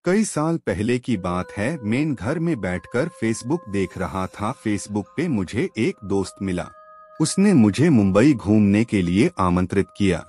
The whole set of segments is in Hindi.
कई साल पहले की बात है। मैं घर में बैठकर फेसबुक देख रहा था। फेसबुक पे मुझे एक दोस्त मिला। उसने मुझे मुंबई घूमने के लिए आमंत्रित किया।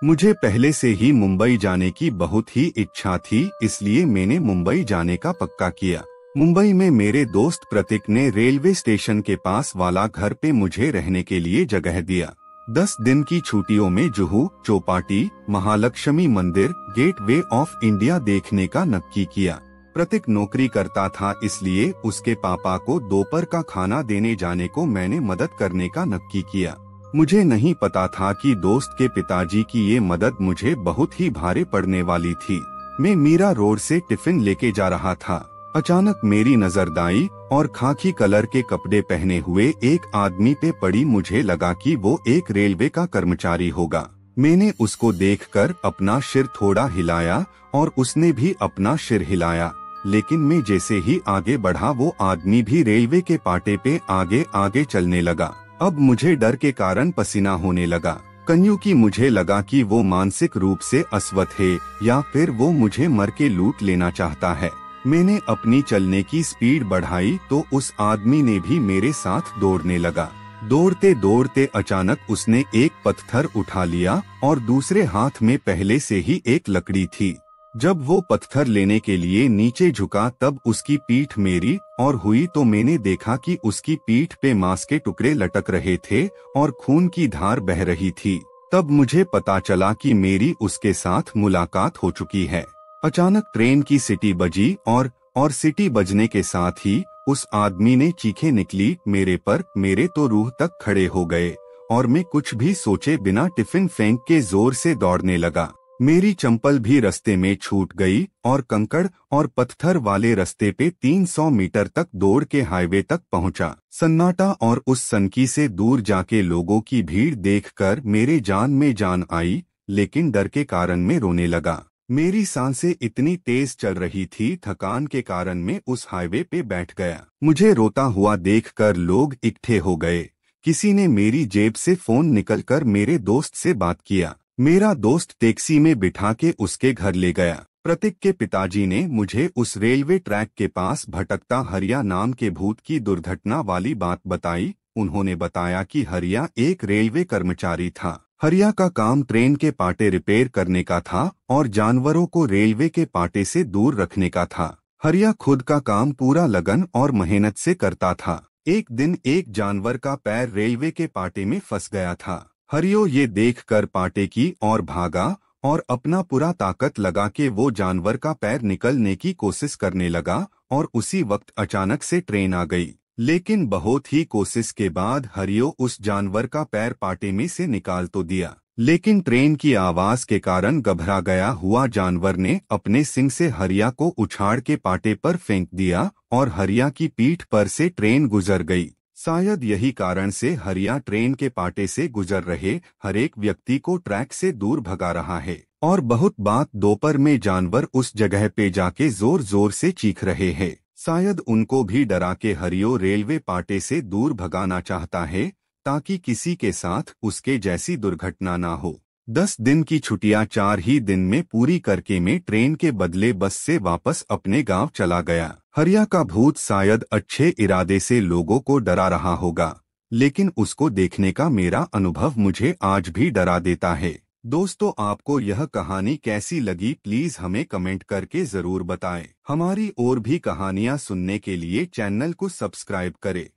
मुझे पहले से ही मुंबई जाने की बहुत ही इच्छा थी, इसलिए मैंने मुंबई जाने का पक्का किया। मुंबई में मेरे दोस्त प्रतीक ने रेलवे स्टेशन के पास वाला घर पे मुझे रहने के लिए जगह दिया। 10 दिन की छुट्टियों में जुहू, चौपाटी, महालक्ष्मी मंदिर, गेटवे ऑफ इंडिया देखने का नक्की किया। प्रतीक नौकरी करता था, इसलिए उसके पापा को दोपहर का खाना देने जाने को मैंने मदद करने का नक्की किया। मुझे नहीं पता था कि दोस्त के पिताजी की ये मदद मुझे बहुत ही भारी पड़ने वाली थी। मैं मीरा रोड से टिफिन लेके जा रहा था। अचानक मेरी नजर दाई और खाकी कलर के कपड़े पहने हुए एक आदमी पे पड़ी। मुझे लगा कि वो एक रेलवे का कर्मचारी होगा। मैंने उसको देखकर अपना सिर थोड़ा हिलाया और उसने भी अपना सिर हिलाया, लेकिन मैं जैसे ही आगे बढ़ा वो आदमी भी रेलवे के पाटे पे आगे आगे चलने लगा। अब मुझे डर के कारण पसीना होने लगा, क्योंकि मुझे लगा कि वो मानसिक रूप से अस्वस्थ है या फिर वो मुझे मर के लूट लेना चाहता है। मैंने अपनी चलने की स्पीड बढ़ाई तो उस आदमी ने भी मेरे साथ दौड़ने लगा। दौड़ते दौड़ते अचानक उसने एक पत्थर उठा लिया और दूसरे हाथ में पहले से ही एक लकड़ी थी। जब वो पत्थर लेने के लिए नीचे झुका तब उसकी पीठ मेरी और हुई तो मैंने देखा कि उसकी पीठ पे मांस के टुकड़े लटक रहे थे और खून की धार बह रही थी। तब मुझे पता चला कि मेरी उसके साथ मुलाकात हो चुकी है। अचानक ट्रेन की सीटी बजी और सीटी बजने के साथ ही उस आदमी ने चीखें निकली मेरे पर। मेरे तो रूह तक खड़े हो गए और मैं कुछ भी सोचे बिना टिफिन फेंक के जोर से दौड़ने लगा। मेरी चंपल भी रास्ते में छूट गई और कंकड़ और पत्थर वाले रास्ते पे 300 मीटर तक दौड़ के हाईवे तक पहुंचा। सन्नाटा और उस सनकी से दूर जाके लोगों की भीड़ देखकर मेरे जान में जान आई, लेकिन डर के कारण मैं रोने लगा। मेरी सांसें इतनी तेज चल रही थी, थकान के कारण मैं उस हाईवे पे बैठ गया। मुझे रोता हुआ देखकर लोग इकट्ठे हो गए। किसी ने मेरी जेब से फोन निकलकर मेरे दोस्त से बात किया। मेरा दोस्त टैक्सी में बिठा के उसके घर ले गया। प्रतीक के पिताजी ने मुझे उस रेलवे ट्रैक के पास भटकता हरिया नाम के भूत की दुर्घटना वाली बात बताई। उन्होंने बताया कि हरिया एक रेलवे कर्मचारी था। हरिया का काम ट्रेन के पाटे रिपेयर करने का था और जानवरों को रेलवे के पाटे से दूर रखने का था। हरिया खुद का काम पूरा लगन और मेहनत से करता था। एक दिन एक जानवर का पैर रेलवे के पाटे में फंस गया था। हरियो ये देखकर पाटे की ओर भागा और अपना पूरा ताकत लगा के वो जानवर का पैर निकलने की कोशिश करने लगा और उसी वक्त अचानक से ट्रेन आ गई। लेकिन बहुत ही कोशिश के बाद हरियो उस जानवर का पैर पाटे में से निकाल तो दिया, लेकिन ट्रेन की आवाज के कारण घबरा गया हुआ जानवर ने अपने सिंग से हरिया को उछाड़ के पाटे पर फेंक दिया और हरिया की पीठ पर से ट्रेन गुजर गई। शायद यही कारण से हरिया ट्रेन के पाटे से गुजर रहे हर एक व्यक्ति को ट्रैक से दूर भगा रहा है। और बहुत बात दोपहर में जानवर उस जगह पे जाके जोर जोर से चीख रहे हैं। शायद उनको भी डरा के हरियो रेलवे पाटे से दूर भगाना चाहता है ताकि किसी के साथ उसके जैसी दुर्घटना ना हो। 10 दिन की छुट्टियां 4 ही दिन में पूरी करके मैं ट्रेन के बदले बस से वापस अपने गांव चला गया। हरिया का भूत शायद अच्छे इरादे से लोगों को डरा रहा होगा, लेकिन उसको देखने का मेरा अनुभव मुझे आज भी डरा देता है। दोस्तों, आपको यह कहानी कैसी लगी प्लीज हमें कमेंट करके जरूर बताएं। हमारी और भी कहानियां सुनने के लिए चैनल को सब्सक्राइब करें।